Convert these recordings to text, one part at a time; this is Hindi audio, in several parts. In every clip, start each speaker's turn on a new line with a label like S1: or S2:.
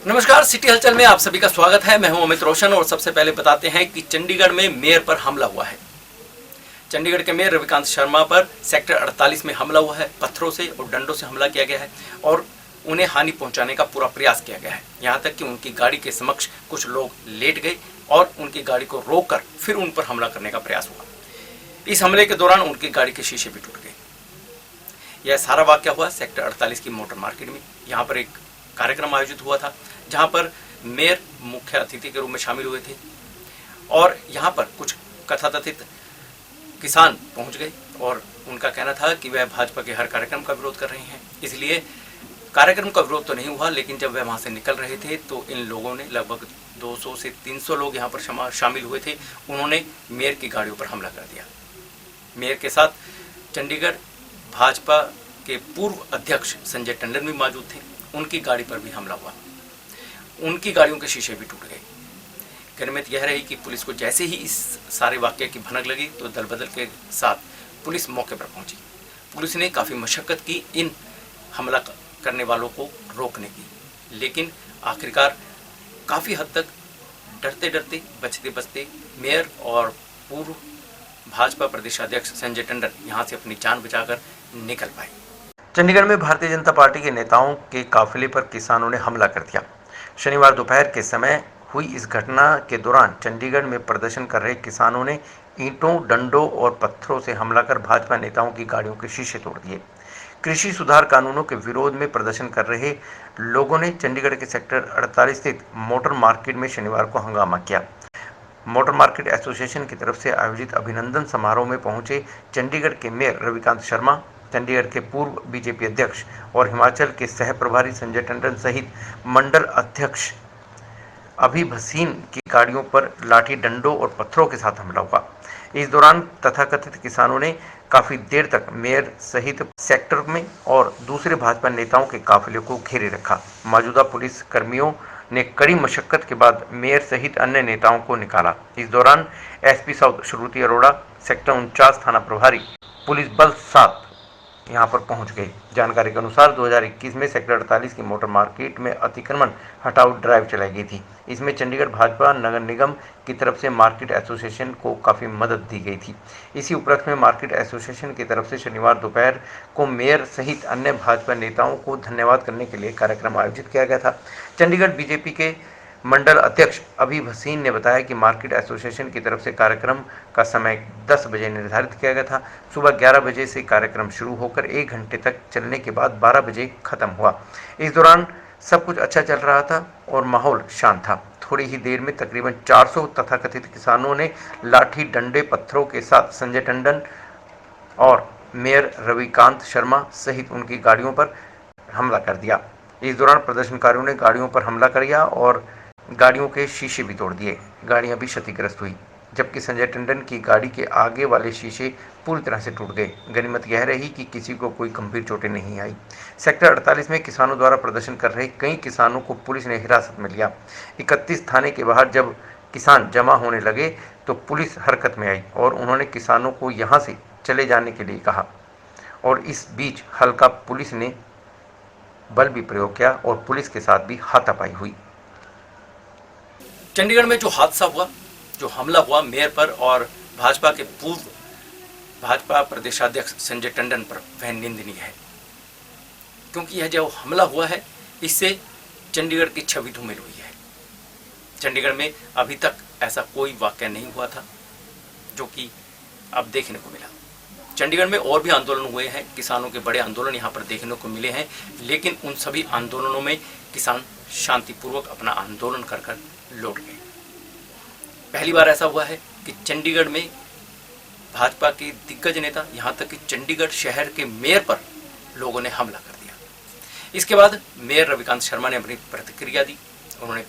S1: नमस्कार, सिटी हलचल में आप सभी का स्वागत है। मैं हूं अमित रोशन और सबसे पहले बताते हैं कि चंडीगढ़ में मेयर पर हमला हुआ है। चंडीगढ़ के मेयर रविकांत शर्मा पर सेक्टर 48 में हमला हुआ है। पत्थरों से और डंडों से हमला किया गया है और उन्हें हानि पहुंचाने का पूरा प्रयास किया गया है। यहां तक कि उनकी गाड़ी के समक्ष कुछ लोग लेट गए और उनकी गाड़ी को रोककर फिर उन पर हमला करने का प्रयास हुआ। इस हमले के दौरान उनकी गाड़ी के शीशे भी टूट गए। यह सारा वाकया हुआ सेक्टर 48 की मोटर मार्केट में। यहाँ पर एक कार्यक्रम आयोजित हुआ था जहां पर मेयर मुख्य अतिथि के रूप में शामिल हुए थे और यहां पर कुछ कथाकथित किसान पहुंच गए और उनका कहना था कि वह भाजपा के हर कार्यक्रम का विरोध कर रहे हैं। इसलिए कार्यक्रम का विरोध तो नहीं हुआ, लेकिन जब वह वहां से निकल रहे थे तो इन लोगों ने, लगभग 200 से 300 लोग यहां पर शामिल हुए थे, उन्होंने मेयर की गाड़ियों पर हमला कर दिया। मेयर के साथ चंडीगढ़ भाजपा के पूर्व अध्यक्ष संजय टंडन भी मौजूद थे। उनकी गाड़ी पर भी हमला हुआ, उनकी गाड़ियों के शीशे भी टूट गए। गनीमत यह रही कि पुलिस को जैसे ही इस सारे वाकये की भनक लगी तो दल बदल के साथ पुलिस मौके पर पहुंची। पुलिस ने काफ़ी मशक्कत की इन हमला करने वालों को रोकने की, लेकिन आखिरकार काफ़ी हद तक डरते डरते बचते बचते मेयर और पूर्व भाजपा प्रदेशाध्यक्ष संजय टंडन यहाँ से अपनी जान बचाकर निकल पाए।
S2: चंडीगढ़ में भारतीय जनता पार्टी के नेताओं के काफिले पर किसानों ने हमला कर दिया। शनिवार दोपहर के समय हुई इस घटना के दौरान चंडीगढ़ में प्रदर्शन कर रहे किसानों ने ईंटों, डंडों और पत्थरों से हमला कर भाजपा नेताओं की गाड़ियों के शीशे तोड़ दिए। कृषि सुधार कानूनों के विरोध में प्रदर्शन कर रहे लोगों ने चंडीगढ़ के सेक्टर 48 स्थित मोटर मार्केट में शनिवार को हंगामा किया। मोटर मार्केट एसोसिएशन की तरफ से आयोजित अभिनंदन समारोह में पहुंचे चंडीगढ़ के मेयर रविकांत शर्मा, चंडीगढ़ के पूर्व बीजेपी अध्यक्ष और हिमाचल के सह प्रभारी संजय टंडन सहित मंडल अध्यक्ष अभी भसीन की गाड़ियों पर लाठी, डंडों और पत्थरों के साथ हमला हुआ। इस दौरान तथाकथित किसानों ने काफी देर तक मेयर सहित सेक्टर में और दूसरे भाजपा नेताओं के काफिले को घेरे रखा। मौजूदा पुलिस कर्मियों ने कड़ी मशक्कत के बाद मेयर सहित अन्य नेताओं को निकाला। इस दौरान एसपी साउथ श्रुति अरोड़ा, सेक्टर 49 थाना प्रभारी, पुलिस बल 7 यहां पर पहुंच गए। जानकारी के अनुसार 2021 में सेक्टर 48 की मोटर मार्केट में अतिक्रमण हटाओ ड्राइव चलाई गई थी। इसमें चंडीगढ़ भाजपा नगर निगम की तरफ से मार्केट एसोसिएशन को काफ़ी मदद दी गई थी। इसी उपलक्ष्य में मार्केट एसोसिएशन की तरफ से शनिवार दोपहर को मेयर सहित अन्य भाजपा नेताओं को धन्यवाद करने के लिए कार्यक्रम आयोजित किया गया था। चंडीगढ़ बीजेपी के मंडल अध्यक्ष अभी भसीन ने बताया कि मार्केट एसोसिएशन की तरफ से कार्यक्रम का समय 10 बजे निर्धारित किया गया था। सुबह 11 बजे से कार्यक्रम शुरू होकर 1 घंटे तक चलने के बाद 12 बजे खत्म हुआ। इस दौरान सब कुछ अच्छा चल रहा था और माहौल शांत था। थोड़ी ही देर में तकरीबन 400 तथाकथित किसानों ने लाठी, डंडे, पत्थरों के साथ संजय टंडन और मेयर रविकांत शर्मा सहित उनकी गाड़ियों पर हमला कर दिया। इस दौरान प्रदर्शनकारियों ने गाड़ियों पर हमला किया और गाड़ियों के शीशे भी तोड़ दिए। गाड़ियां भी क्षतिग्रस्त हुई, जबकि संजय टंडन की गाड़ी के आगे वाले शीशे पूरी तरह से टूट गए। गनीमत यह रही कि किसी को कोई गंभीर चोटें नहीं आई। सेक्टर 48 में किसानों द्वारा प्रदर्शन कर रहे कई किसानों को पुलिस ने हिरासत में लिया। 31 थाने के बाहर जब किसान जमा होने लगे तो पुलिस हरकत में आई और उन्होंने किसानों को यहाँ से चले जाने के लिए कहा और इस बीच हल्का पुलिस ने बल भी प्रयोग किया और पुलिस के साथ भी हाथापाई हुई।
S1: चंडीगढ़ में जो हादसा हुआ, जो हमला हुआ मेयर पर और भाजपा के पूर्व भाजपा प्रदेशाध्यक्ष संजय टंडन पर, वह निंदनीय है, क्योंकि यह जो हमला हुआ है इससे चंडीगढ़ की छवि धूमिल हुई है। चंडीगढ़ में अभी तक ऐसा कोई वाकया नहीं हुआ था जो कि अब देखने को मिला। चंडीगढ़ में और भी आंदोलन हुए हैं, किसानों के बड़े आंदोलन यहाँ पर देखने को मिले हैं, लेकिन उन सभी आंदोलनों में किसान शांतिपूर्वक अपना आंदोलन कर लौट गए। पहली बार ऐसा हुआ है कि चंडीगढ़ में भाजपा के दिग्गज नेता, यहाँ तक कि चंडीगढ़ शहर के मेयर पर लोगों ने हमला कर दिया। इसके बाद मेयर रविकांत शर्मा ने अपनी प्रतिक्रिया दी। उन्होंने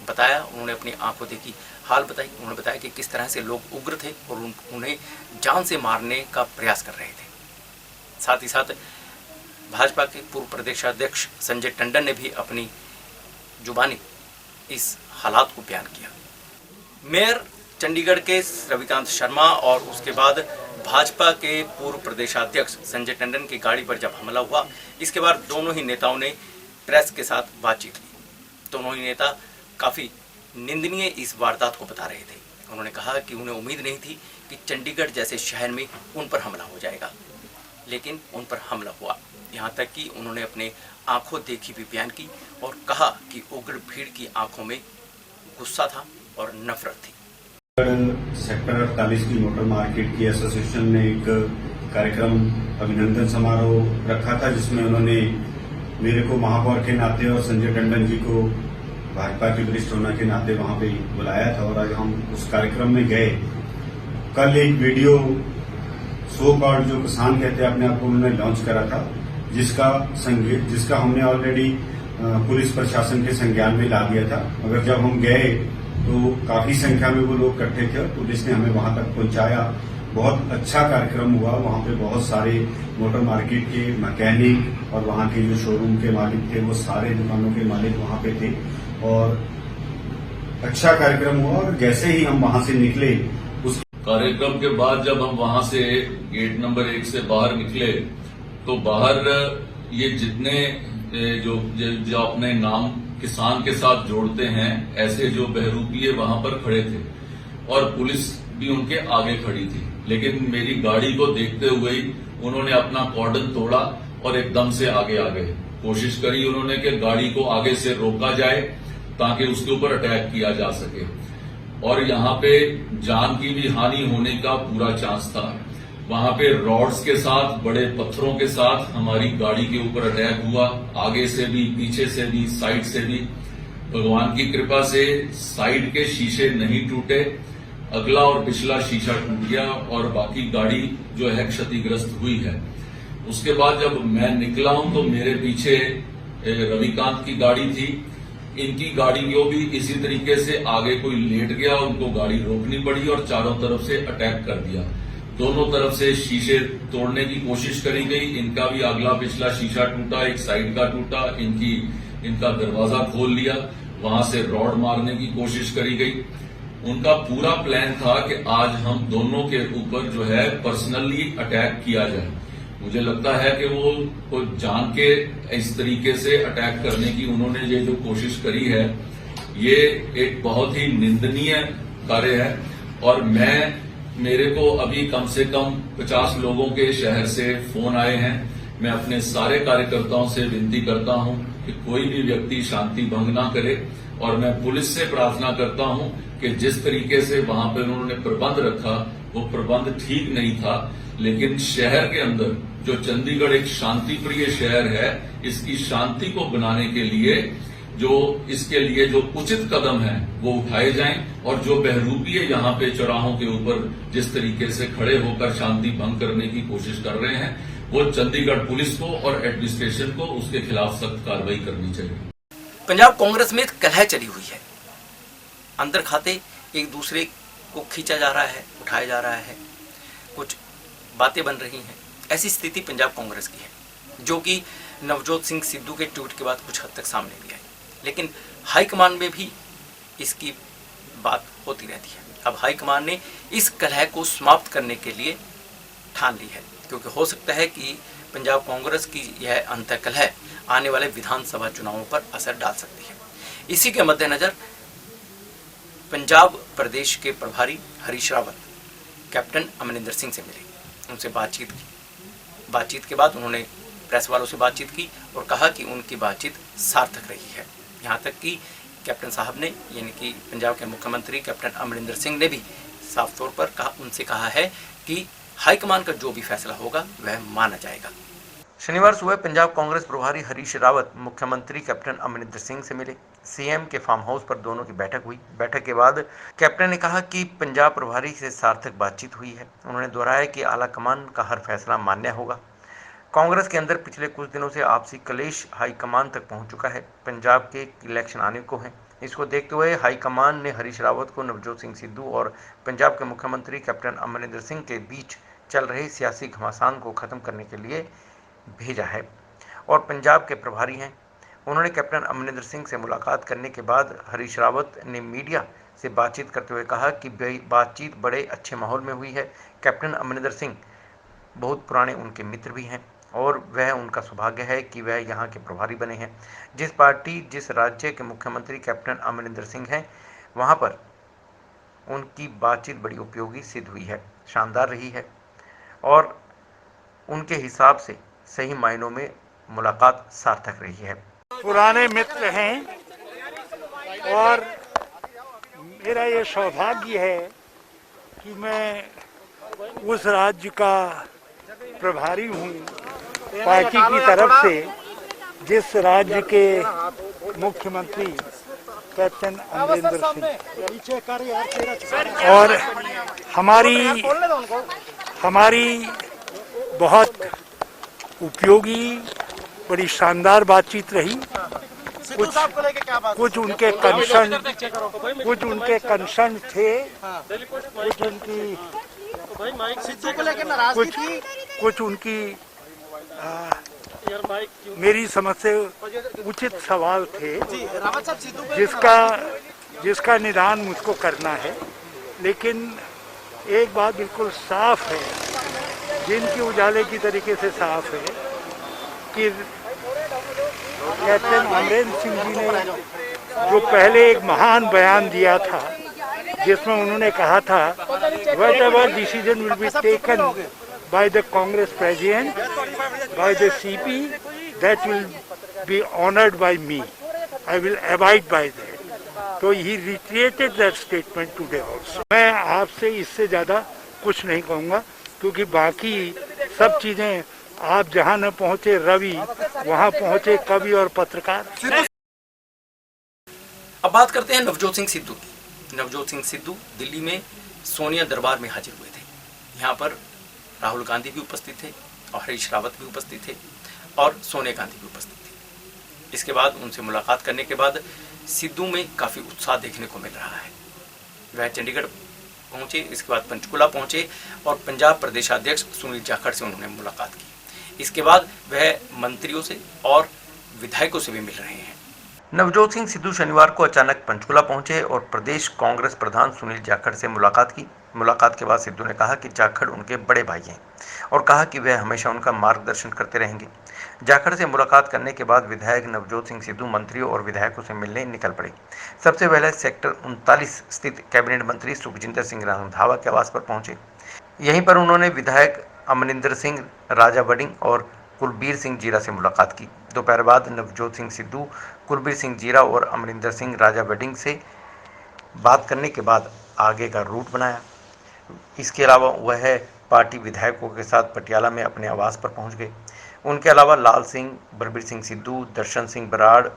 S1: बताया, उन्होंने अपनी आंखों देखी हाल बताई। उन्होंने बताया कि किस तरह से लोग उग्र थे और उन्हें जान से मारने का प्रयास कर रहे थे। साथ ही साथ भाजपा के पूर्व प्रदेशाध्यक्ष संजय टंडन ने भी अपनी जुबानी इस हालात को बयान किया। मेयर चंडीगढ़ के रविकांत शर्मा और उसके बाद भाजपा के पूर्व प्रदेशाध्यक्ष संजय टंडन की गाड़ी पर जब हमला हुआ, इसके बाद दोनों ही नेताओं ने प्रेस के साथ बातचीत की। दोनों ही नेता काफ़ी निंदनीय इस वारदात को बता रहे थे। उन्होंने कहा कि उन्हें उम्मीद नहीं थी कि चंडीगढ़ जैसे शहर में उन पर हमला हो जाएगा, लेकिन उन पर हमला हुआ। यहाँ तक कि उन्होंने अपने आंखों देखी भी बयान की और कहा कि उग्र भीड़ की आंखों में गुस्सा था और नफरत थी।
S3: सेक्टर 48 की मोटर मार्केट की एसोसिएशन ने एक कार्यक्रम अभिनंदन समारोह रखा था, जिसमें उन्होंने मेरे को महापौर के नाते और संजय टंडन जी को भाजपा के वरिष्ठ होने के नाते वहां पे बुलाया था और आज हम उस कार्यक्रम में गए। कल एक वीडियो सो कॉल्ड जो किसान कहते हैं अपने आप को, उन्होंने लॉन्च करा था, जिसका हमने ऑलरेडी पुलिस प्रशासन के संज्ञान में ला दिया था। मगर जब हम गए तो काफी संख्या में वो लोग इकट्ठे थे और पुलिस ने हमें वहां तक पहुंचाया। बहुत अच्छा कार्यक्रम हुआ। वहां पे बहुत सारे मोटर मार्केट के मैकेनिक और वहां के जो शोरूम के मालिक थे, वो सारे दुकानों के मालिक वहां पे थे और अच्छा कार्यक्रम हुआ। और जैसे ही हम वहां से निकले, उस
S4: कार्यक्रम के बाद जब हम वहां से गेट नंबर 1 से बाहर निकले तो बाहर ये जितने जो अपने नाम किसान के साथ जोड़ते हैं, ऐसे जो बहरूपिये वहां पर खड़े थे और पुलिस भी उनके आगे खड़ी थी। लेकिन मेरी गाड़ी को देखते हुए ही उन्होंने अपना कॉर्डन तोड़ा और एकदम से आगे आ गए। कोशिश करी उन्होंने कि गाड़ी को आगे से रोका जाए ताकि उसके ऊपर अटैक किया जा सके और यहां पे जान की भी हानि होने का पूरा चांस था। वहां पे रॉड्स के साथ, बड़े पत्थरों के साथ हमारी गाड़ी के ऊपर अटैक हुआ, आगे से भी, पीछे से भी, साइड से भी। भगवान की कृपा से साइड के शीशे नहीं टूटे, अगला और पिछला शीशा टूट गया और बाकी गाड़ी जो है क्षतिग्रस्त हुई है। उसके बाद जब मैं निकला हूं तो मेरे पीछे रविकांत की गाड़ी थी। इनकी गाड़ी को भी इसी तरीके से आगे कोई लेट गया, उनको गाड़ी रोकनी पड़ी और चारों तरफ से अटैक कर दिया। दोनों तरफ से शीशे तोड़ने की कोशिश करी गई। इनका भी अगला पिछला शीशा टूटा, एक साइड का टूटा, इनका दरवाजा खोल लिया, वहां से रॉड मारने की कोशिश करी गई। उनका पूरा प्लान था कि आज हम दोनों के ऊपर जो है पर्सनली अटैक किया जाए। मुझे लगता है कि वो जान के इस तरीके से अटैक करने की उन्होंने ये जो कोशिश करी है, ये एक बहुत ही निंदनीय कार्य है। और मेरे को अभी कम से कम 50 लोगों के शहर से फोन आए हैं। मैं अपने सारे कार्यकर्ताओं से विनती करता हूं कि कोई भी व्यक्ति शांति भंग ना करे और मैं पुलिस से प्रार्थना करता हूं कि जिस तरीके से वहां पर उन्होंने प्रबंध रखा, वो प्रबंध ठीक नहीं था। लेकिन शहर के अंदर जो चंडीगढ़ एक शांति प्रिय शहर है, इसकी शांति को बनाने के लिए इसके लिए जो उचित कदम है वो उठाए जाएं और जो बहरूपिये यहां पे चौराहों के ऊपर जिस तरीके से खड़े होकर शांति भंग करने की कोशिश कर रहे हैं, वो चंडीगढ़ पुलिस को और एडमिनिस्ट्रेशन को उसके खिलाफ सख्त कार्रवाई करनी चाहिए।
S1: पंजाब कांग्रेस में कलह चली हुई है। अंदर खाते एक दूसरे को खींचा जा रहा है, उठाया जा रहा है, कुछ बातें बन रही हैं। ऐसी स्थिति पंजाब कांग्रेस की है, जो कि नवजोत सिंह सिद्धू के ट्वीट के बाद कुछ हद तक सामने भी आई। लेकिन हाईकमान में भी इसकी बात होती रहती है। अब हाईकमान ने इस कलह को समाप्त करने के लिए ठान ली है, क्योंकि हो सकता है कि पंजाब कांग्रेस की यह अंतःकलह आने वाले विधानसभा चुनावों पर असर डाल सकती है। इसी के मद्देनजर पंजाब प्रदेश के प्रभारी हरीश रावत कैप्टन अमरिंदर सिंह से मिले, उनसे बातचीत की। बातचीत के बाद उन्होंने प्रेस वालों से बातचीत की और कहा कि उनकी बातचीत सार्थक रही है। यहाँ तक कि कैप्टन साहब ने, यानी कि पंजाब के मुख्यमंत्री कैप्टन अमरिंदर सिंह ने भी साफ तौर पर उनसे कहा है कि हाईकमान का जो भी फैसला होगा वह माना जाएगा।
S2: शनिवार सुबह पंजाब कांग्रेस प्रभारी हरीश रावत मुख्यमंत्री कैप्टन अमरिंदर सिंह से मिले। सीएम के फार्म हाउस पर दोनों की बैठक हुई। बैठक के बाद कैप्टन ने कहा कि पंजाब प्रभारी से सार्थक बातचीत हुई है। उन्होंने दोहराया कि आला कमान का हर फैसला मान्य होगा। कांग्रेस के अंदर पिछले कुछ दिनों से आपसी कलेश हाईकमान तक पहुंच चुका है। पंजाब के इलेक्शन आने को हैं। इसको देखते हुए हाईकमान ने हरीश रावत को नवजोत सिंह सिद्धू और पंजाब के मुख्यमंत्री कैप्टन अमरिंदर सिंह के बीच चल रहे सियासी घमासान को खत्म करने के लिए भेजा है और पंजाब के प्रभारी हैं। उन्होंने कैप्टन अमरिंदर सिंह से मुलाकात करने के बाद हरीश रावत ने मीडिया से बातचीत करते हुए कहा कि बातचीत बड़े अच्छे माहौल में हुई है। कैप्टन अमरिंदर सिंह बहुत पुराने उनके मित्र भी हैं। और वह उनका सौभाग्य है कि वह यहाँ के प्रभारी बने हैं। जिस पार्टी, जिस राज्य के मुख्यमंत्री कैप्टन अमरिंदर सिंह हैं, वहाँ पर उनकी बातचीत बड़ी उपयोगी सिद्ध हुई है, शानदार रही है और उनके हिसाब से सही मायनों में मुलाकात सार्थक रही है।
S5: पुराने मित्र हैं और मेरा ये सौभाग्य है कि मैं उस राज्य का प्रभारी हूँ पार्टी की तरफ से, जिस राज्य के मुख्यमंत्री कैप्टन अमरिंदर सिंह, और हमारी बहुत उपयोगी, बड़ी शानदार बातचीत रही। कुछ उनके कंसर्न थे, कुछ उनकी मेरी समझ से उचित सवाल थे जिसका निदान मुझको करना है। लेकिन एक बात बिल्कुल साफ है, जिनकी उजाले की तरीके से साफ है कि कैप्टन अमरिंदर सिंह जी ने जो पहले एक महान बयान दिया था, जिसमें उन्होंने कहा था, whatever decision will be taken by the Congress president, by the CP, that will be honoured bye me, I will abide by that. तो ही retreated that statement today also. मैं आपसे इससे ज्यादा कुछ नहीं कहूँगा, क्योंकि बाकी सब चीजें आप जहाँ न पहुँचे रवि, वहाँ पहुँचे कवि और पत्रकार।
S1: अब बात करते हैं नवजोत सिंह सिद्धू की। नवजोत सिंह सिद्धू दिल्ली में सोनिया दरबार में हाजिर हुए थे। यहाँ पर राहुल गांधी भी उपस्थित थे और हरीश रावत भी उपस्थित थे और सोनिया गांधी भी उपस्थित थे। इसके बाद उनसे मुलाकात करने के बाद सिद्धू में काफ़ी उत्साह देखने को मिल रहा है। वह चंडीगढ़ पहुंचे, इसके बाद पंचकुला पहुंचे और पंजाब प्रदेशाध्यक्ष सुनील जाखड़ से उन्होंने मुलाकात की। इसके बाद वह मंत्रियों से और विधायकों से भी मिल रहे हैं।
S2: नवजोत सिंह सिद्धू शनिवार को अचानक पंचकुला पहुंचे और प्रदेश कांग्रेस प्रधान सुनील जाखड़ से मुलाकात की। मुलाकात के बाद सिद्धू ने कहा कि जाखड़ उनके बड़े भाई हैं और कहा कि वह हमेशा उनका मार्गदर्शन करते रहेंगे। जाखड़ से मुलाकात करने के बाद विधायक नवजोत सिंह सिद्धू मंत्रियों और विधायकों से मिलने निकल पड़े। सबसे पहले सेक्टर 39 स्थित कैबिनेट मंत्री सुखजिंदर सिंह रंधावा के आवास पर पहुंचे। यहीं पर उन्होंने विधायक अमरिंदर सिंह, राजा वडिंग और कुलबीर सिंह जीरा से मुलाकात की। दोपहर बाद नवजोत सिंह सिद्धू, कुलबीर सिंह जीरा और अमरिंदर सिंह, राजा वडिंग से बात करने के बाद आगे का रूट बनाया। इसके अलावा वह पार्टी विधायकों के साथ पटियाला में अपने आवास पर पहुंच गए। उनके अलावा लाल सिंह, बलबीर सिंह सिद्धू, दर्शन सिंह बराड़,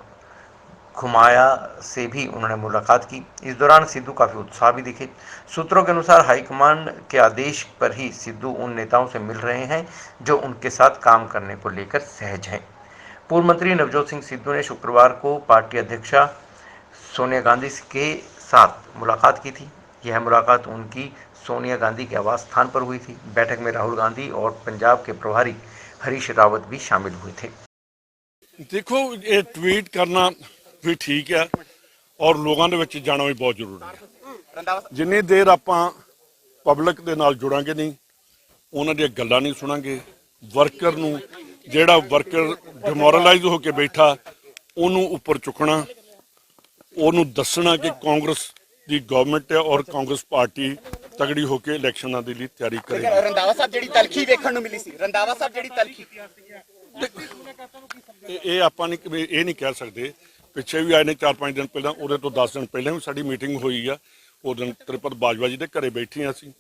S2: घुमाया से भी उन्होंने मुलाकात की। इस दौरान सिद्धू काफ़ी उत्साह भी दिखे। सूत्रों के अनुसार हाईकमान के आदेश पर ही सिद्धू उन नेताओं से मिल रहे हैं जो उनके साथ काम करने को लेकर सहज हैं। पूर्व मंत्री नवजोत सिंह सिद्धू ने शुक्रवार को पार्टी अध्यक्षा सोनिया गांधी के साथ मुलाकात की थी। यह मुलाकात उनकी सोनिया गांधी के आवास स्थान पर हुई थी। बैठक में राहुल गांधी और पंजाब के प्रभारी हरीश रावत भी शामिल हुए थे।
S6: देखो, ये ट्वीट करना भी ठीक है और लोगों ਦੇ ਵਿੱਚ ਜਾਣਾ ਵੀ ਬਹੁਤ ਜ਼ਰੂਰੀ ਹੈ। ਜਿੰਨੀ ਦੇਰ ਆਪਾਂ ਪਬਲਿਕ ਦੇ ਨਾਲ ਜੁੜਾਂਗੇ ਨਹੀਂ, ਉਹਨਾਂ ਦੀਆਂ ਗੱਲਾਂ ਨਹੀਂ ਸੁਣਾਂਗੇ, ਵਰਕਰ ਨੂੰ ਜਿਹੜਾ ਵਰਕਰ ਡਿਮੋਰਲਾਈਜ਼ ਹੋ ਕੇ ਬੈਠਾ ਉਹਨੂੰ ਉੱਪਰ ਚੁੱਕਣਾ, ਉਹਨੂੰ ਦੱਸਣਾ ਕਿ ਕਾਂਗਰਸ ਦੀ ਗਵਰਨਮੈਂਟ ਹੈ ਔਰ ਕਾਂਗਰਸ ਪਾਰਟੀ ਤਗੜੀ ਹੋ ਕੇ ਇਲੈਕਸ਼ਨਾਂ ਦੇ ਲਈ ਤਿਆਰੀ ਕਰੇਗੀ।
S7: ਰੰਧਾਵਾ ਸਾਹਿਬ ਜਿਹੜੀ ਤਲਖੀ ਵੇਖਣ ਨੂੰ ਮਿਲੀ ਸੀ, ਰੰਧਾਵਾ ਸਾਹਿਬ ਜਿਹੜੀ ਤਲਖੀ,
S6: ਇਹ ਆਪਾਂ ਨਹੀਂ ਇਹ ਨਹੀਂ ਕਹਿ ਸਕਦੇ। ਪਿੱਛੇ ਵੀ ਆਏ ਨੇ 4-5 ਦਿਨ ਪਹਿਲਾਂ, ਉਹਦੇ ਤੋਂ 10 ਦਿਨ ਪਹਿਲਾਂ ਵੀ ਸਾਡੀ ਮੀਟਿੰਗ ਹੋਈ ਆ। ਉਹ ਦਿਨ ਤ੍ਰਿਪਤ ਬਾਜਵਾ ਜੀ ਦੇ ਘਰੇ ਬੈਠੇ ਹਾਂ ਅਸੀਂ।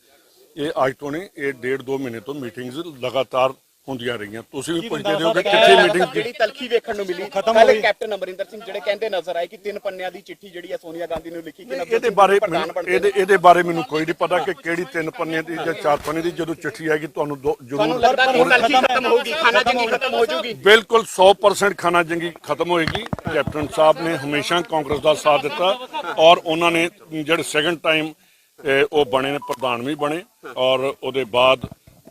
S6: ਇਹ ਅੱਜ ਤੋਂ ਨੇ, ਇਹ 1.5-2 ਮਹੀਨੇ ਤੋਂ ਮੀਟਿੰਗਸ ਲਗਾਤਾਰ ਹੁੰਦੀਆਂ ਰਹੀਆਂ। ਤੁਸੀਂ ਵੀ ਪੁੱਛਦੇ ਹੋ ਕਿ ਕਿੱਥੇ ਮੀਟਿੰਗ
S7: ਜਿਹੜੀ ਤਲਖੀ ਵੇਖਣ ਨੂੰ ਮਿਲੀ ਕੱਲ ਕੈਪਟਨ ਅਮਰਿੰਦਰ ਸਿੰਘ ਜਿਹੜੇ ਕਹਿੰਦੇ ਨਜ਼ਰ ਆਏ ਕਿ 3 ਪੰਨਿਆਂ ਦੀ ਚਿੱਠੀ ਜਿਹੜੀ ਹੈ ਸੋਨੀਆ ਗਾਂਧੀ ਨੂੰ ਲਿਖੀ ਕਿ
S6: ਇਹਦੇ ਬਾਰੇ ਮੈਨੂੰ ਕੋਈ ਨਹੀਂ ਪਤਾ ਕਿ ਕਿਹੜੀ 3 ਪੰਨੇ ਦੀ ਜਾਂ 4 ਪੰਨੇ ਦੀ। ਜਦੋਂ ਚਿੱਠੀ ਆਏਗੀ ਤੁਹਾਨੂੰ ਜ਼ਰੂਰ
S7: ਖਤਮ ਹੋਊਗੀ, ਖਾਨਾ ਜੰਗੀ ਖਤਮ ਹੋ ਜਾਊਗੀ।
S6: ਬਿਲਕੁਲ 100% ਖਾਨਾ ਜੰਗੀ ਖਤਮ ਹੋਏਗੀ। ਕੈਪਟਨ ਸਾਹਿਬ ਨੇ ਹਮੇਸ਼ਾ ਕਾਂਗਰਸ ਦਾ ਸਾਥ ਦਿੱਤਾ ਔਰ ਉਹਨਾਂ ਨੇ ਜਿਹੜੇ ਸੈਕੰਡ ਟਾਈਮ ਉਹ ਬਣੇ ਨੇ, ਪ੍ਰਧਾਨ ਵੀ ਬਣੇ ਔਰ ਉਹਦੇ ਬਾਅਦ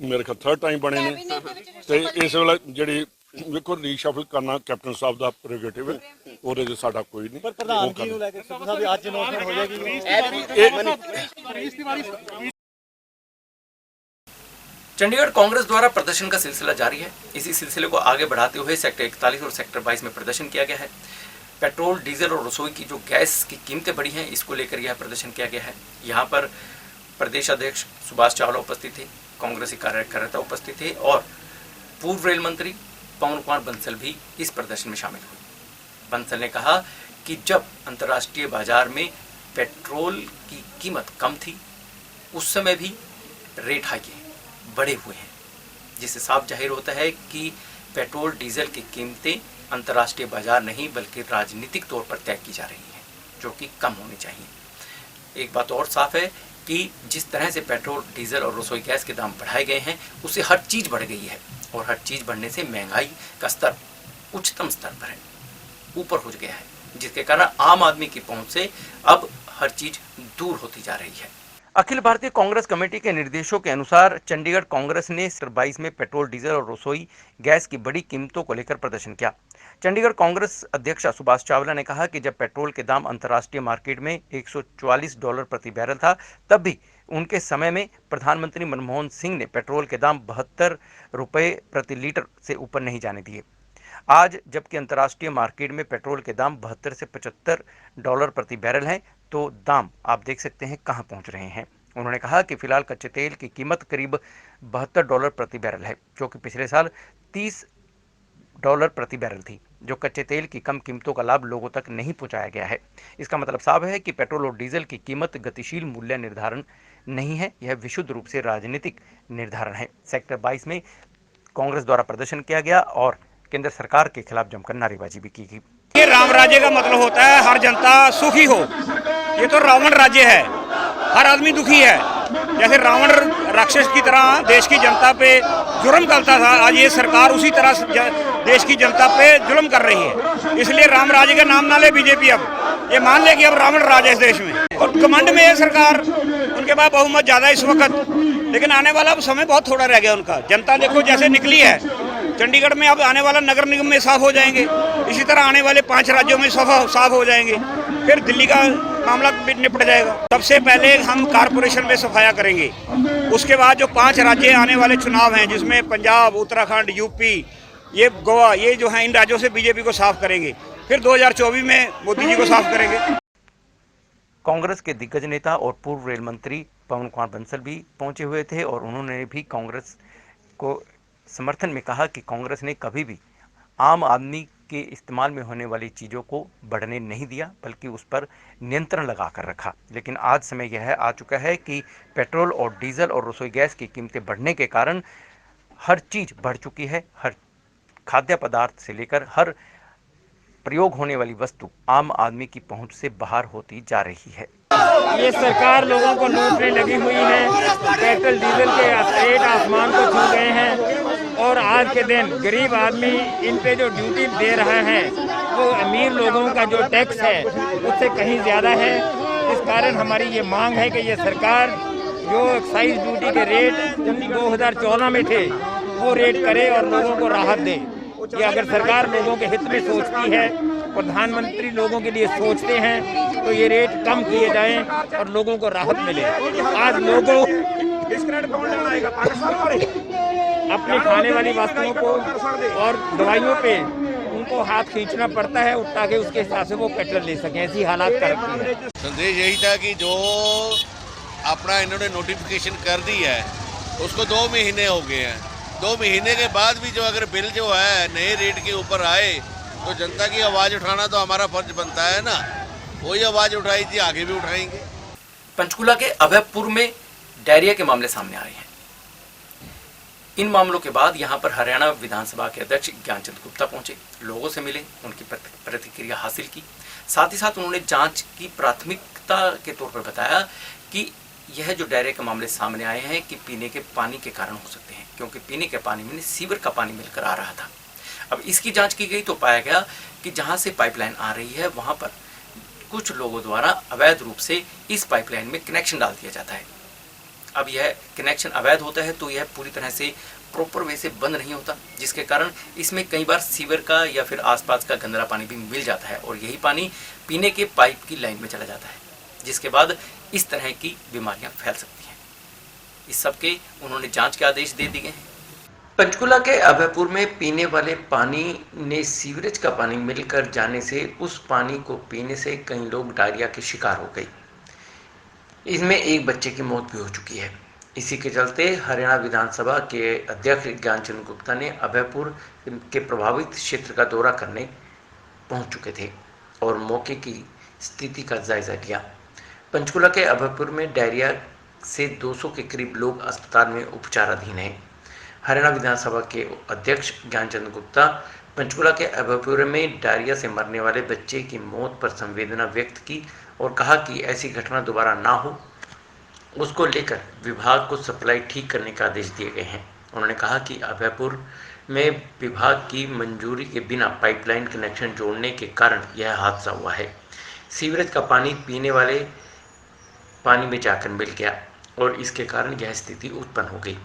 S6: ਮੇਰੇ ਖਿਆਲ 3rd ਟਾਈਮ ਬਣੇ ਨੇ। ਤੇ ਇਸ ਵੇਲੇ ਜਿਹੜੀ ਵੇਖੋ ਰੀਸ਼ਫਲ ਕਰਨਾ ਕੈਪਟਨ ਸਾਹਿਬ ਦਾ ਪ੍ਰੈਰੋਗੇਟਿਵ ਹੈ, ਉਹਦੇ 'ਚ ਸਾਡਾ ਕੋਈ ਨਹੀਂ।
S8: ਪਰ ਪ੍ਰਧਾਨਗੀ ਨੂੰ ਲੈ ਕੇ ਸਿੱਧੂ ਸਾਹਿਬ ਅੱਜ ਅਨਾਉਂਸਮੈਂਟ ਹੋ ਜਾਏਗੀ।
S1: चंडीगढ़ कांग्रेस द्वारा प्रदर्शन का सिलसिला जारी है। इसी सिलसिले को आगे बढ़ाते हुए सेक्टर 41 और सेक्टर 22 में प्रदर्शन किया गया है। पेट्रोल, डीजल और रसोई की जो गैस की कीमतें बढ़ी हैं, इसको लेकर यह प्रदर्शन किया गया है। यहाँ पर प्रदेश अध्यक्ष सुभाष चावला उपस्थित थे, कांग्रेसी कार्यकर्ता उपस्थित थे और पूर्व रेल मंत्री पवन कुमार बंसल भी इस प्रदर्शन में शामिल हुए। बंसल ने कहा कि जब अंतर्राष्ट्रीय बाजार में पेट्रोल की कीमत कम थी, उस समय भी रेट हाई बढ़े हुए हैं, जिससे साफ जाहिर होता है कि पेट्रोल डीजल की कीमतें अंतर्राष्ट्रीय बाजार नहीं बल्कि राजनीतिक तौर पर तय की जा रही हैं, जो कि कम होनी चाहिए। एक बात और साफ है कि जिस तरह से पेट्रोल, डीजल और रसोई गैस के दाम बढ़ाए गए हैं, उससे हर चीज़ बढ़ गई है और हर चीज़ बढ़ने से महंगाई का स्तर उच्चतम स्तर पर है, ऊपर हो गया है, जिसके कारण आम आदमी की पहुंच से अब हर चीज़ दूर होती जा रही है।
S2: अखिल भारतीय कांग्रेस कमेटी के निर्देशों के अनुसार चंडीगढ़ कांग्रेस ने सेक्टर 22 में पेट्रोल, डीजल और रसोई गैस की बड़ी कीमतों को लेकर प्रदर्शन किया। चंडीगढ़ कांग्रेस अध्यक्ष सुभाष चावला ने कहा कि जब पेट्रोल के दाम अंतर्राष्ट्रीय मार्केट में $144 प्रति बैरल था, तब भी उनके समय में प्रधानमंत्री मनमोहन सिंह ने पेट्रोल के दाम 72 रुपये प्रति लीटर से ऊपर नहीं जाने दिए। आज जबकि अंतर्राष्ट्रीय मार्केट में पेट्रोल के दाम 72 से $75 प्रति बैरल हैं, तो दाम आप देख सकते हैं कहां पहुंच रहे हैं। उन्होंने कहा कि फिलहाल कच्चे तेल की कीमत करीब $72 प्रति बैरल है, जो कि पिछले साल $30 प्रति बैरल थी। जो कच्चे तेल की कम कीमतों का लाभ लोगों तक नहीं पहुंचाया गया है। इसका मतलब साफ है कि पेट्रोल और डीजल की कीमत गतिशील मूल्य निर्धारण नहीं है, यह विशुद्ध रूप से राजनीतिक निर्धारण है। सेक्टर 22 में कांग्रेस द्वारा प्रदर्शन किया गया और केंद्र सरकार के खिलाफ जमकर नारेबाजी भी की गई।
S9: ये राम राज्य का मतलब होता है हर जनता सुखी हो। ये तो रावण राज्य है, हर आदमी दुखी है। जैसे रावण राक्षस की तरह देश की जनता पे जुर्म करता था, आज ये सरकार उसी तरह देश की जनता पे जुर्म कर रही है। इसलिए राम राज्य का नाम ना ले बीजेपी, अब ये मान ले कि अब रावण राज है इस देश में और घमंड में है सरकार। उनके पास बहुमत ज्यादा इस वक्त, लेकिन आने वाला समय बहुत थोड़ा रह गया उनका। जनता देखो जैसे निकली है, चंडीगढ़ में अब आने वाला नगर निगम में साफ हो जाएंगे, इसी तरह आने वाले 5 राज्यों में साफ हो जाएंगे, फिर दिल्ली का मामला भी निपट जाएगा। सबसे पहले हम कारपोरेशन में सफाया करेंगे, उसके बाद जो 5 राज्य आने वाले चुनाव हैं, जिसमें पंजाब, उत्तराखंड, यूपी, ये गोवा, ये जो है, इन राज्यों से बीजेपी को साफ करेंगे। फिर 2024 में मोदी जी को साफ करेंगे।
S2: कांग्रेस के दिग्गज नेता और पूर्व रेल मंत्री पवन कुमार बंसल भी पहुंचे हुए थे और उन्होंने भी कांग्रेस को समर्थन में कहा कि कांग्रेस ने कभी भी आम आदमी के इस्तेमाल में होने वाली चीज़ों को बढ़ने नहीं दिया, बल्कि उस पर नियंत्रण लगा कर रखा। लेकिन आज समय यह आ चुका है कि पेट्रोल और डीजल और रसोई गैस की कीमतें बढ़ने के कारण हर चीज़ बढ़ चुकी है। हर खाद्य पदार्थ से लेकर हर प्रयोग होने वाली वस्तु आम आदमी की पहुंच से बाहर होती जा रही है।
S5: ये सरकार लोगों को लूटने लगी हुई है। पेट्रोल डीजल के रेट आसमान को छू गए हैं और आज के दिन गरीब आदमी इन पे जो ड्यूटी दे रहा है वो अमीर लोगों का जो टैक्स है उससे कहीं ज़्यादा है। इस कारण हमारी ये मांग है कि ये सरकार जो एक्साइज ड्यूटी के रेट 2014 में थे वो रेट करे और लोगों को राहत दे। ये अगर सरकार लोगों के हित में सोचती है, प्रधानमंत्री लोगों के लिए सोचते हैं, तो ये रेट कम किए जाएं और लोगों को राहत मिले। आज लोगों अपनी खाने वाली वस्तुओं को और दवाइयों पे उनको हाथ खींचना पड़ता है ताकि उसके हिसाब से वो पेट्रोल ले सकें। ऐसी हालात कर रखी है।
S10: संदेश यही था कि जो अपना इन्होंने नोटिफिकेशन कर दी है उसको 2 महीने हो गए हैं। 2 महीने के बाद भी जो अगर बिल जो है नए रेट के ऊपर आए तो जनता की आवाज़ उठाना तो हमारा फर्ज बनता है ना। वही आवाज़ उठाई थी, आगे भी उठाएंगे।
S1: पंचकुला के अभयपुर में डायरिया के मामले सामने आए हैं। इन मामलों के बाद यहां पर हरियाणा विधानसभा के अध्यक्ष ज्ञानचंद गुप्ता पहुंचे, लोगों से मिले, उनकी प्रतिक्रिया हासिल की। साथ ही साथ उन्होंने जांच की प्राथमिकता के तौर पर बताया कि यह जो डायरिया के मामले सामने आए हैं कि पीने के पानी के कारण हो सकते हैं, क्योंकि पीने के पानी में सीवर का पानी मिलकर आ रहा था। अब इसकी जांच की गई तो पाया गया कि जहां से पाइपलाइन आ रही है वहां पर कुछ लोगों द्वारा अवैध रूप से इस पाइपलाइन में कनेक्शन डाल दिया जाता है। अब यह कनेक्शन अवैध होता है तो यह पूरी तरह से प्रॉपर वे से बंद नहीं होता, जिसके कारण इसमें कई बार सीवर का या फिर आसपास का गंदला पानी भी मिल जाता है और यही पानी पीने के पाइप की लाइन में चला जाता है, जिसके बाद इस तरह की बीमारियां फैल सकती हैं। इस सब के उन्होंने जांच के आदेश दे दिए हैं।
S2: पंचकुला के अभयपुर में पीने वाले पानी ने सीवरेज का पानी मिलकर जाने से उस पानी को पीने से कई लोग डायरिया के शिकार हो गए। इसमें एक बच्चे की मौत भी हो चुकी है। इसी के चलते हरियाणा विधानसभा के अध्यक्ष ज्ञानचंद गुप्ता ने अभयपुर के प्रभावित क्षेत्र का दौरा करने पहुंच चुके थे और मौके की स्थिति का जायजा लिया। पंचकुला के अभयपुर में डायरिया से 200 के करीब लोग अस्पताल में उपचाराधीन हैं। हरियाणा विधानसभा के अध्यक्ष ज्ञानचंद गुप्ता पंचकुला के अभयपुर में डायरिया से मरने वाले बच्चे की मौत पर संवेदना व्यक्त की और कहा कि ऐसी घटना दोबारा ना हो, उसको लेकर विभाग को सप्लाई ठीक करने का आदेश दिए गए हैं। उन्होंने कहा कि अभयपुर में विभाग की मंजूरी के बिना पाइपलाइन कनेक्शन जोड़ने के कारण यह हादसा हुआ है। सीवरेज का पानी पीने वाले पानी में जाकर मिल गया और इसके कारण यह स्थिति उत्पन्न हो गई।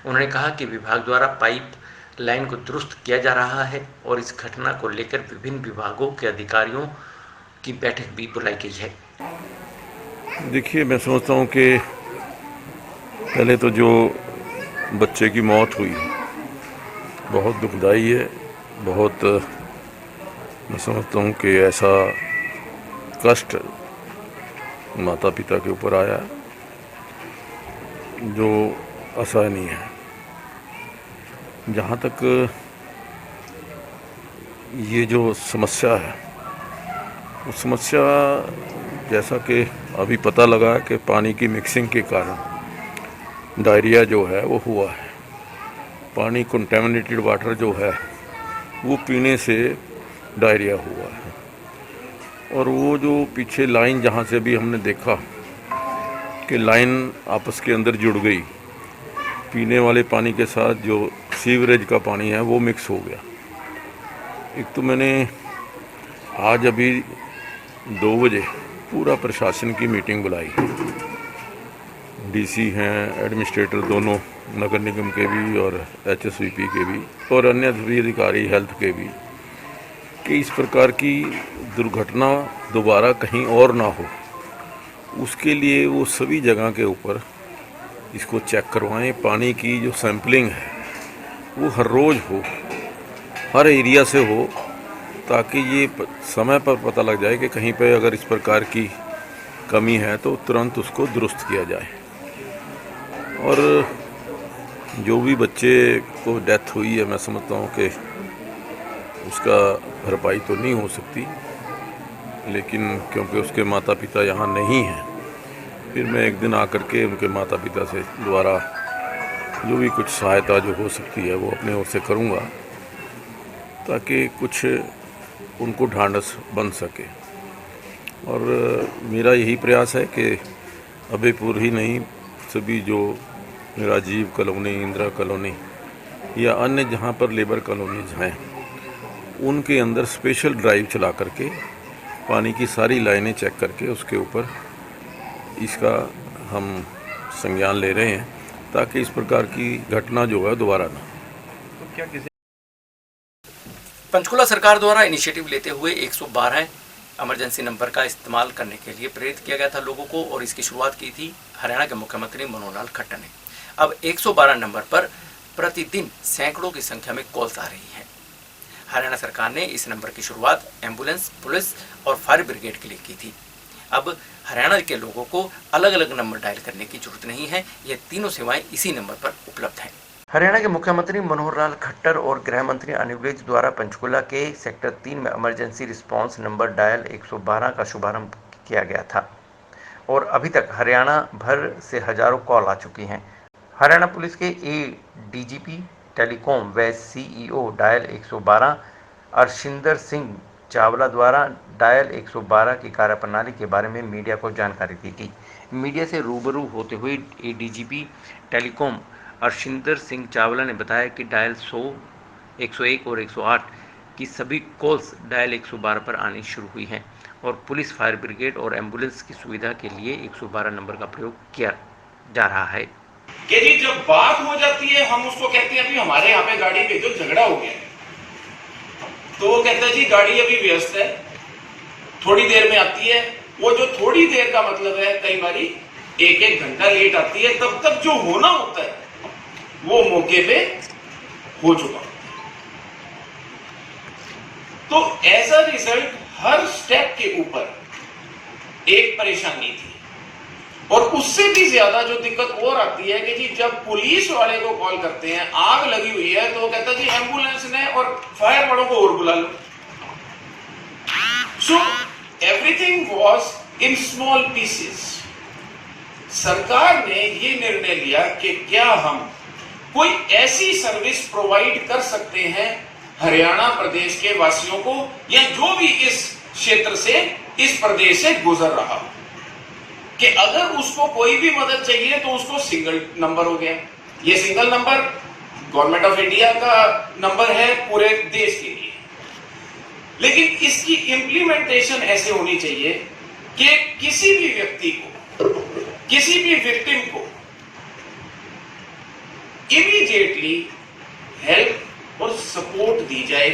S2: उन्होंने कहा कि विभाग द्वारा पाइप लाइन को दुरुस्त किया जा रहा है और इस घटना को लेकर विभिन्न विभागों के अधिकारियों की बैठक भी बुलाई गई है।
S6: देखिए, मैं समझता हूँ कि पहले तो जो बच्चे की मौत हुई बहुत दुखदाई है। बहुत मैं समझता हूँ कि ऐसा कष्ट माता पिता के ऊपर आया जो असहनीय है। जहाँ तक ये जो समस्या है, उस समस्या जैसा कि अभी पता लगा है कि पानी की मिक्सिंग के कारण डायरिया जो है वो हुआ है। पानी कंटेमिनेटेड वाटर जो है वो पीने से डायरिया हुआ है। और वो जो पीछे लाइन जहाँ से भी हमने देखा कि लाइन आपस के अंदर जुड़ गई, पीने वाले पानी के साथ जो सीवरेज का पानी है वो मिक्स हो गया। एक तो मैंने आज अभी 2 बजे पूरा प्रशासन की मीटिंग बुलाई, डीसी हैं, एडमिनिस्ट्रेटर दोनों नगर निगम के भी और एचएसवीपी के भी और अन्य सभी अधिकारी हेल्थ के भी, कि इस प्रकार की दुर्घटना दोबारा कहीं और ना हो। उसके लिए वो सभी जगह के ऊपर इसको चेक करवाएं। पानी की जो सैंपलिंग है वो हर रोज़ हो, हर एरिया से हो, ताकि ये समय पर पता लग जाए कि कहीं पे अगर इस प्रकार की कमी है तो तुरंत उसको दुरुस्त किया जाए। और जो भी बच्चे को डेथ हुई है, मैं समझता हूँ कि उसका भरपाई तो नहीं हो सकती, लेकिन क्योंकि उसके माता पिता यहाँ नहीं हैं, फिर मैं एक दिन आकर के उनके माता पिता से दोबारा जो भी कुछ सहायता जो हो सकती है वो अपने ओर से करूँगा, ताकि कुछ उनको ढांढस बन सके। और मेरा यही प्रयास है कि अभयपुर ही नहीं, सभी जो राजीव कॉलोनी, इंदिरा कॉलोनी या अन्य जहाँ पर लेबर कॉलोनीज हैं, उनके अंदर स्पेशल ड्राइव चला करके पानी की सारी लाइनें चेक करके उसके ऊपर इसका हम संज्ञान ले रहे हैं, ताकि इस प्रकार की घटना जो है दोबारा ना। तो क्या किसी
S1: पंचकुला सरकार द्वारा इनिशिएटिव लेते हुए 112 इमरजेंसी नंबर का इस्तेमाल करने के लिए प्रेरित किया गया था लोगों को, और इसकी शुरुआत की थी हरियाणा के मुख्यमंत्री मनोहर लाल खट्टर ने। अब 112 नंबर पर प्रतिदिन सैकड़ों की संख्या में कॉल्स आ रही हैं। हरियाणा सरकार ने इस नंबर की शुरुआत एम्बुलेंस, पुलिस और फायर ब्रिगेड के लिए की थी। अब हरियाणा के लोगों को अलग अलग नंबर डायल करने की जरूरत नहीं है, ये तीनों सेवाएं इसी नंबर पर उपलब्ध हैं।
S2: हरियाणा के मुख्यमंत्री मनोहर लाल खट्टर और गृह मंत्री अनिल विज द्वारा पंचकुला के सेक्टर 3 में इमरजेंसी रिस्पांस नंबर डायल 112 का शुभारंभ किया गया था और अभी तक हरियाणा भर से हजारों कॉल आ चुकी हैं। हरियाणा पुलिस के एडीजीपी टेलीकॉम व सीईओ डायल 112 अर्शिंदर सिंह चावला द्वारा डायल 112 की कार्यप्रणाली के बारे में मीडिया को जानकारी दी गई। मीडिया से रूबरू होते हुए एडीजीपी टेलीकॉम अर्शिंदर सिंह चावला ने बताया कि डायल 100, 101 और 108 की सभी कॉल्स डायल 112 पर आनी शुरू हुई हैं और पुलिस, फायर ब्रिगेड और एम्बुलेंस की सुविधा के लिए 112 नंबर का प्रयोग किया जा रहा है।
S9: कि जी जब बात हो जाती है हम उसको कहते हैं अभी हमारे यहाँ पे गाड़ी भेजो, झगड़ा हो गया, तो वो कहते हैं जी गाड़ी अभी व्यस्त है, थोड़ी देर में आती है। वो जो थोड़ी देर का मतलब है कई बारी
S11: एक एक घंटा लेट आती है, तब तक जो होना होता है वो मौके पे हो चुका होता है। तो एज अ रिजल्ट हर स्टेप के ऊपर एक परेशानी थी। और उससे भी ज्यादा जो दिक्कत और आती है कि जी जब पुलिस वाले को कॉल करते हैं, आग लगी हुई है, तो वो कहता है जी एम्बुलेंस ने और फायर वालों को और बुला लो। So everything was in small pieces. सरकार ने ये निर्णय लिया कि क्या हम कोई ऐसी सर्विस प्रोवाइड कर सकते हैं हरियाणा प्रदेश के वासियों को, या जो भी इस क्षेत्र से, इस प्रदेश से गुजर रहा हो, कि अगर उसको कोई भी मदद चाहिए तो उसको सिंगल नंबर हो गया। ये single number government of India का नंबर है पूरे देश के लिए, लेकिन इसकी इंप्लीमेंटेशन ऐसे होनी चाहिए कि किसी भी व्यक्ति को, किसी भी विक्टिम को इमीडिएटली हेल्प और सपोर्ट दी जाए।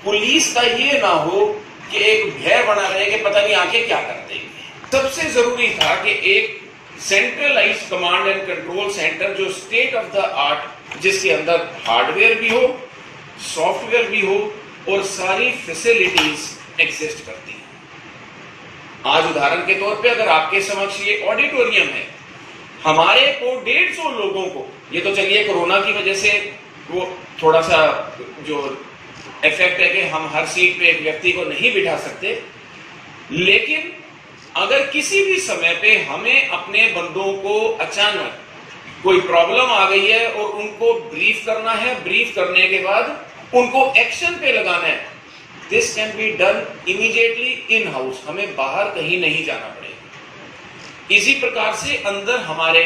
S11: पुलिस का ये ना हो कि एक भय बना रहे कि पता नहीं आके क्या कर देंगे। सबसे जरूरी था कि एक centralize command and control center जो स्टेट ऑफ द आर्ट, जिसके अंदर हार्डवेयर भी हो, सॉफ्टवेयर भी हो और सारी फैसिलिटीज एग्जिस्ट करती हैं। आज उदाहरण के तौर पे अगर आपके समक्ष ये ऑडिटोरियम है, हमारे को 150 लोगों को, ये तो चलिए कोरोना की वजह से वो थोड़ा सा जो इफेक्ट है कि हम हर सीट पे एक व्यक्ति को नहीं बिठा सकते, लेकिन अगर किसी भी समय पे हमें अपने बंदों को अचानक कोई प्रॉब्लम आ गई है और उनको ब्रीफ करना है, ब्रीफ करने के बाद उनको एक्शन पे लगाना है, this can be done immediately in house. हमें बाहर कहीं नहीं जाना पड़ेगा। इसी प्रकार से अंदर हमारे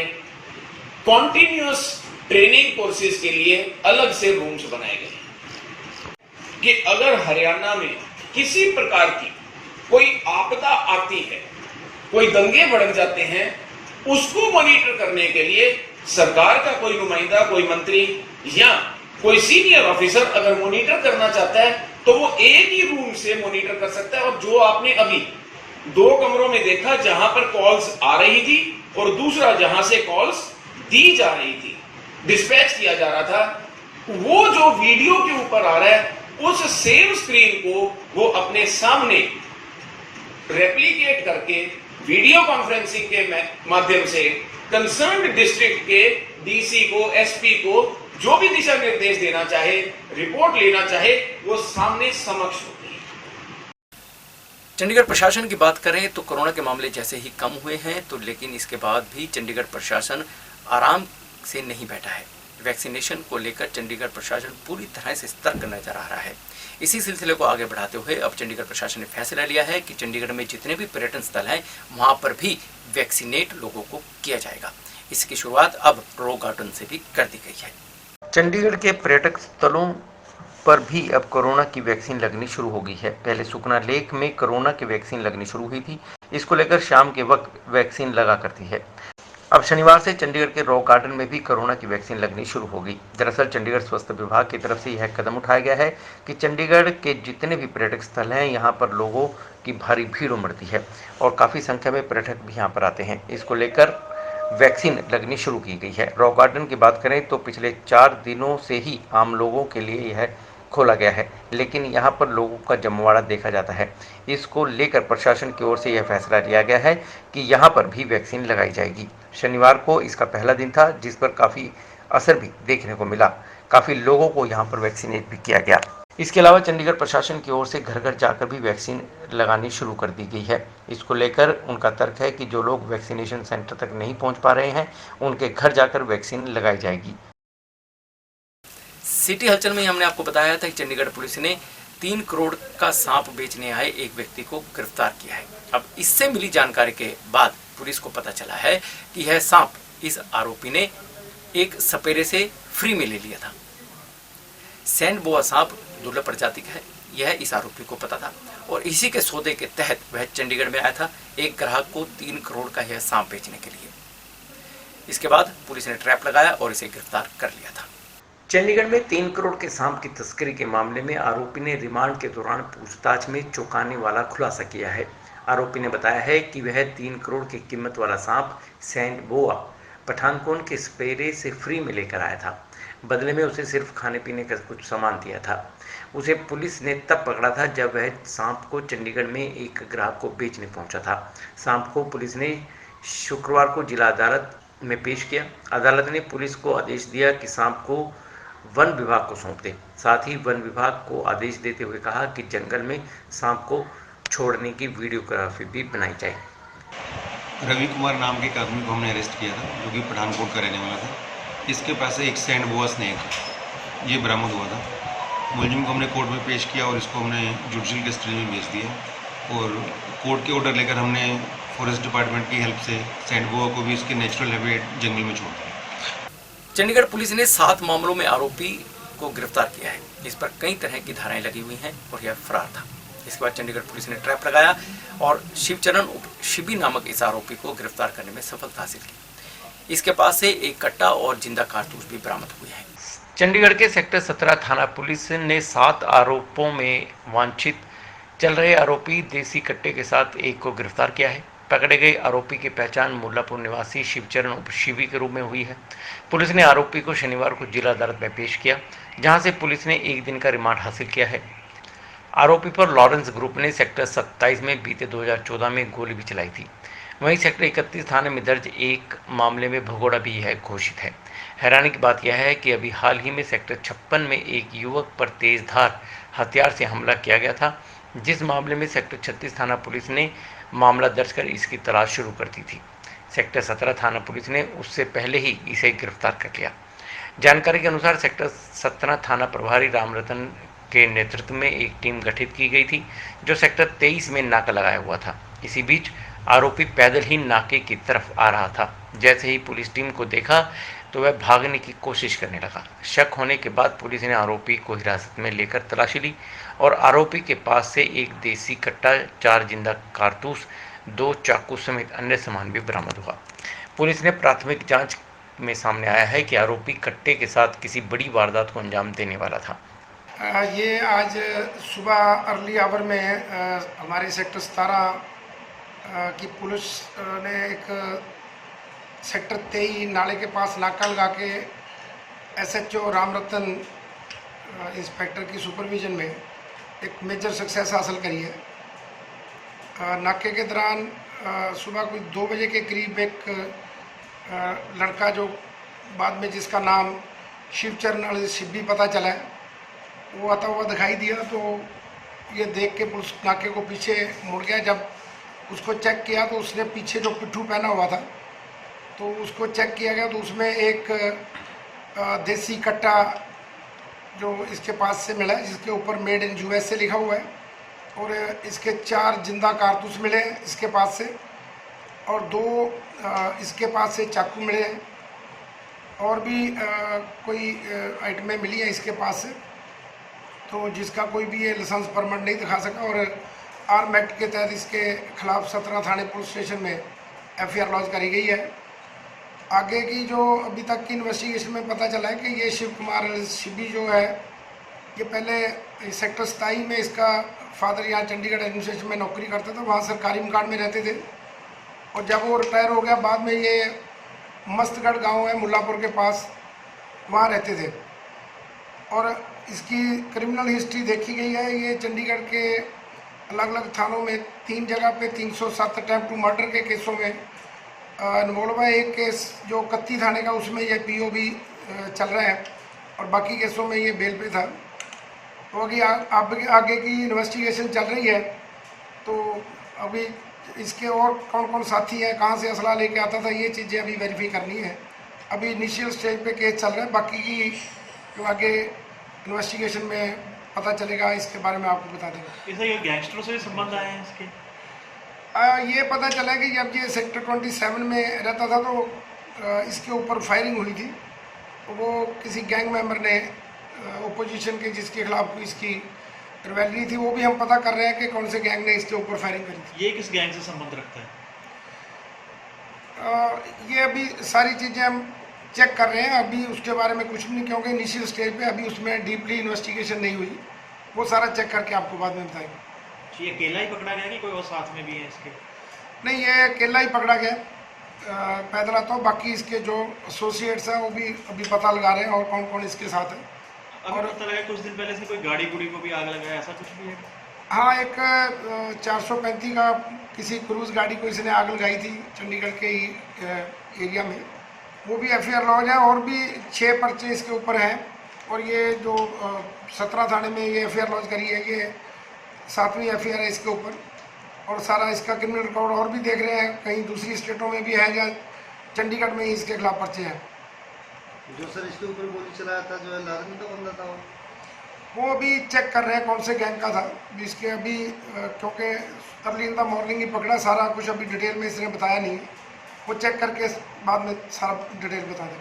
S11: कॉन्टिन्यूअस ट्रेनिंग कोर्सेज के लिए अलग से रूम्स बनाए गए कि अगर हरियाणा में किसी प्रकार की कोई आपदा आती है, कोई दंगे भड़क जाते हैं, उसको मॉनिटर करने के लिए सरकार का कोई नुमाइंदा, कोई मंत्री या कोई सीनियर ऑफिसर अगर मॉनिटर करना चाहता है तो वो एक ही रूम से मॉनिटर कर सकता है। और जो आपने अभी 2 कमरों में देखा, जहां पर कॉल्स आ रही थी और दूसरा जहां से कॉल्स दी जा रही थी, डिस्पैच किया जा रहा था, वो जो वीडियो के ऊपर आ रहा है, उस सेम स्क्रीन को वो अपने सामने रेप्लिकेट करके वीडियो कॉन्फ्रेंसिंग के माध्यम से कंसर्न्ड डिस्ट्रिक्ट के डीसी को, एसपी को जो भी दिशा निर्देश देना चाहे, रिपोर्ट लेना चाहे, वो सामने समक्ष होती है।
S1: चंडीगढ़ प्रशासन की बात करें तो कोरोना के मामले जैसे ही कम हुए हैं, तो लेकिन इसके बाद भी चंडीगढ़ प्रशासन आराम से नहीं बैठा है। वैक्सीनेशन को लेकर चंडीगढ़ प्रशासन पूरी तरह से सतर्क नजर आ रहा है। इसी सिलसिले को आगे बढ़ाते हुए अब चंडीगढ़ प्रशासन ने फैसला लिया है कि चंडीगढ़ में जितने भी पर्यटन स्थल हैं, वहां पर भी वैक्सीनेट लोगों को किया जाएगा। इसकी शुरुआत अब रॉक गार्डन से भी कर दी गई है।
S2: चंडीगढ़ के पर्यटक स्थलों पर भी अब कोरोना की वैक्सीन लगनी शुरू हो गई है। पहले सुखना लेक में कोरोना की वैक्सीन लगनी शुरू हुई थी। इसको लेकर शाम के वक्त वैक्सीन लगा करती है। अब शनिवार से चंडीगढ़ के रॉक गार्डन में भी कोरोना की वैक्सीन लगनी शुरू हो गई। दरअसल चंडीगढ़ स्वास्थ्य विभाग की तरफ से यह कदम उठाया गया है कि चंडीगढ़ के जितने भी पर्यटक स्थल हैं, यहाँ पर लोगों की भारी भीड़ उमड़ती है और काफ़ी संख्या में पर्यटक भी यहाँ पर आते हैं। इसको लेकर वैक्सीन लगनी शुरू की गई है। रॉक गार्डन की बात करें तो पिछले 4 दिनों से ही आम लोगों के लिए यह खोला गया है, लेकिन यहाँ पर लोगों का जमवाड़ा देखा जाता है। इसको लेकर प्रशासन की ओर से यह फैसला लिया गया है कि यहाँ पर भी वैक्सीन लगाई जाएगी। शनिवार को इसका पहला दिन था, जिस पर काफ़ी असर भी देखने को मिला। काफ़ी लोगों को यहाँ पर वैक्सीनेट भी किया गया। इसके अलावा चंडीगढ़ प्रशासन की ओर से घर घर जाकर भी वैक्सीन लगानी शुरू कर दी गई है। इसको लेकर उनका तर्क है कि जो लोग वैक्सीनेशन सेंटर तक नहीं पहुँच पा रहे हैं, उनके घर जाकर वैक्सीन लगाई जाएगी।
S1: सिटी हलचल में हमने आपको बताया था कि चंडीगढ़ पुलिस ने 3 करोड़ का सांप बेचने आए एक व्यक्ति को गिरफ्तार किया है। अब इससे मिली जानकारी के बाद पुलिस को पता चला है कि यह सांप इस आरोपी ने एक सपेरे से फ्री में ले लिया था। सैंड बोआ सांप दुर्लभ प्रजाति का है, यह इस आरोपी को पता था और इसी के सौदे के तहत वह चंडीगढ़ में आया था एक ग्राहक को 3 करोड़ का यह सांप बेचने के लिए। इसके बाद पुलिस ने ट्रैप लगाया और इसे गिरफ्तार कर लिया था।
S2: चंडीगढ़ में 3 करोड़ के सांप की तस्करी के मामले में आरोपी ने रिमांड के दौरान पूछताछ में चौंकाने वाला खुलासा किया है। आरोपी ने बताया है कि वह 3 करोड़ की कीमत वाला सांप सेंट बोआ पठानकोट के स्पेरे से फ्री में लेकर आया था। बदले में उसे सिर्फ खाने पीने का कुछ सामान दिया था। उसे पुलिस ने तब पकड़ा था जब वह सांप को चंडीगढ़ में एक ग्राहक को बेचने पहुंचा था। सांप को पुलिस ने शुक्रवार को जिला अदालत में पेश किया। अदालत ने पुलिस को आदेश दिया कि सांप को वन विभाग को सौंप दे। साथ ही वन विभाग को आदेश देते हुए कहा कि जंगल में सांप को छोड़ने की वीडियोग्राफी भी बनाई जाए।
S12: रवि कुमार नाम के एक आदमी को हमने अरेस्ट किया था, जो कि पठानकोट का रहने वाला था। इसके पास से एक सैंड बोआ स्नेक ये बरामद हुआ था। मुलजिम को हमने कोर्ट में पेश किया और इसको हमने जुडिशल कस्टडी में भेज दिया और कोर्ट के ऑर्डर लेकर हमने फॉरेस्ट डिपार्टमेंट की हेल्प से सैंड बोआ को भी इसके नेचुरल हैबिटेट जंगल में छोड़ दिया।
S1: चंडीगढ़ पुलिस ने 7 मामलों में आरोपी को गिरफ्तार किया है। इस पर कई तरह की धाराएं लगी हुई हैं और यह फरार था। इसके बाद चंडीगढ़ पुलिस ने ट्रैप लगाया और शिवचरण उर्फ शिबी नामक इस आरोपी को गिरफ्तार करने में सफलता हासिल की। इसके पास से एक कट्टा और जिंदा कारतूस भी बरामद हुए हैं।
S2: चंडीगढ़ के सेक्टर 17 थाना पुलिस ने 7 आरोपों में वांछित चल रहे आरोपी देसी कट्टे के साथ एक को गिरफ्तार किया है। पकड़े गए आरोपी की पहचान मुल्लापुर निवासी शिवचरण उर्फ शिबी के रूप में हुई है। पुलिस ने आरोपी को शनिवार को जिला अदालत में पेश किया, जहां से पुलिस ने 1 दिन का रिमांड हासिल किया है। आरोपी पर लॉरेंस ग्रुप ने सेक्टर 27 में बीते 2014 में गोली भी चलाई थी। वहीं सेक्टर 31 थाने में दर्ज एक मामले में भगोड़ा भी है घोषित है। हैरानी की बात यह है कि अभी हाल ही में सेक्टर 56 में एक युवक पर तेजधार हथियार से हमला किया गया था, जिस मामले में सेक्टर 36 थाना पुलिस ने मामला दर्ज कर इसकी तलाश शुरू कर दी थी। सेक्टर 17 थाना पुलिस ने उससे पहले ही इसे गिरफ्तार कर लिया। जानकारी के अनुसार सेक्टर 17 थाना प्रभारी रामरतन के नेतृत्व में एक टीम गठित की गई थी, जो सेक्टर 23 में नाका लगाया हुआ था। इसी बीच आरोपी पैदल ही नाके की तरफ आ रहा था। जैसे ही पुलिस टीम को देखा तो वह भागने की कोशिश करने लगा। शक होने के बाद पुलिस ने आरोपी को हिरासत में लेकर तलाशी ली और आरोपी के पास से एक देसी कट्टा, 4 जिंदा कारतूस, 2 चाकू समेत अन्य सामान भी बरामद हुआ। पुलिस ने प्राथमिक जांच में सामने आया है कि आरोपी कट्टे के साथ किसी बड़ी वारदात को अंजाम देने वाला था।
S13: ये आज सुबह अर्ली आवर में हमारे सेक्टर 17 की पुलिस ने एक सेक्टर 23 नाले के पास नाका लगा के SHO रामरतन इंस्पेक्टर की सुपरविजन में एक मेजर सक्सेस हासिल करी है। नाके के दौरान सुबह कोई 2 बजे के करीब एक लड़का, जो बाद में जिसका नाम शिवचरण शिबी पता चला है, वो आता हुआ दिखाई दिया। तो ये देख के पुलिस नाके को पीछे मुड़ गया। जब उसको चेक किया तो उसने पीछे जो पिट्ठू पहना हुआ था, तो उसको चेक किया गया तो उसमें एक देसी कट्टा जो इसके पास से मिला है, जिसके ऊपर मेड इन USA लिखा हुआ है, और इसके 4 जिंदा कारतूस मिले हैं इसके पास से, और 2 इसके पास से चाकू मिले हैं, और भी कोई आइटमें मिली हैं इसके पास से, तो जिसका कोई भी ये लाइसेंस परमिट नहीं दिखा सका। और आर्म एक्ट के तहत इसके खिलाफ 17 थाने पुलिस स्टेशन में FIR लॉन्च करी गई है। आगे की जो अभी तक की इन्वेस्टिगेशन में पता चला है कि ये शिव कुमार शिबी जो है, ये पहले सेक्टर 27 में इसका फादर यहाँ चंडीगढ़ एडमिनिस्ट्रेशन में नौकरी करते थे, वहाँ सरकारी मकान में रहते थे, और जब वो रिटायर हो गया बाद में ये मस्तगढ़ गांव है मुल्लापुर के पास, वहाँ रहते थे। और इसकी क्रिमिनल हिस्ट्री देखी गई है। ये चंडीगढ़ के अलग अलग थानों में 3 जगह पे 307 अटेम्प्ट टू मर्डर के केसों में इन्वॉल्व है। एक केस जो कत्ती थाने का, उसमें ये POV चल रहा है, और बाकी केसों में ये बेल पे था। तो अभी आगे की इन्वेस्टिगेशन चल रही है, तो अभी इसके और कौन कौन साथी हैं, कहाँ से असला लेके आता था, ये चीज़ें अभी वेरीफाई करनी है। अभी इनिशियल स्टेज पे केस चल रहा है, बाकी की जो आगे इन्वेस्टिगेशन में पता चलेगा इसके बारे में आपको बता देंगे।
S8: इससे ये गैंगस्टरों से संबंध आए हैं इसके?
S13: ये पता चला कि जब ये सेक्टर 27 में रहता था तो इसके ऊपर फायरिंग हुई थी। वो किसी गैंग मेंबर ने ओपोजिशन के जिसके खिलाफ इसकी रिवेलरी थी, वो भी हम पता कर रहे हैं कि कौन से गैंग ने इसके ऊपर फायरिंग करी थी।
S8: ये किस गैंग से संबंध रखता है?
S13: ये अभी सारी चीज़ें हम चेक कर रहे हैं। अभी उसके बारे में कुछ नहीं, क्योंकि इनिशियल स्टेज पे अभी उसमें डीपली इन्वेस्टिगेशन नहीं हुई। वो सारा चेक करके आपको बाद में बताएंगे।
S8: ये अकेला ही पकड़ा गया कि कोई और साथ में भी है इसके?
S13: नहीं, ये अकेला ही पकड़ा गया पैदला, तो बाकी इसके जो एसोसिएट्स हैं वो भी अभी पता लगा रहे हैं और कौन कौन इसके साथ है।
S8: और पता लगा कुछ दिन पहले इसने कोई गाड़ी गुड़ी को भी आग लगाया, ऐसा कुछ भी है?
S13: हाँ, एक 435 का किसी क्रूज गाड़ी को इसने आग लगाई थी चंडीगढ़ के ही एरिया में, वो भी FIR लॉज है। और भी 6 पर्चे इसके ऊपर हैं और ये जो 17 थाने में ये FIR लॉज करी है, ये 7वीं FIR है इसके ऊपर। और सारा इसका क्रिमिनल रिकॉर्ड और भी देख रहे हैं, कहीं दूसरी स्टेटों में भी है या चंडीगढ़ में ही इसके खिलाफ पर्चे हैं।
S14: जो सर इसके ऊपर गोली चलाया था, जो है लादन का बंदा था,
S13: वो अभी चेक कर रहे हैं कौन से गैंग का था इसके। अभी क्योंकि अर्ली इन द मॉर्निंग ही पकड़ा, सारा कुछ अभी डिटेल में इसने बताया नहीं, वो चेक करके बाद में सारा डिटेल बता दें।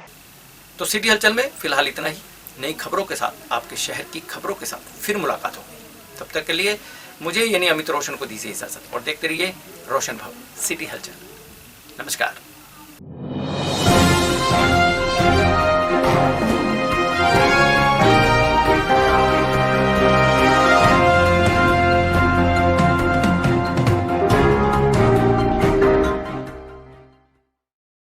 S1: तो सिटी हलचल में फिलहाल इतना ही। नई खबरों के साथ, आपके शहर की खबरों के साथ फिर मुलाकात होगी। तब तक के लिए मुझे यानी अमित रोशन को दीजिए इजाजत और देखते रहिए रोशन भवन सिटी हलचल। नमस्कार।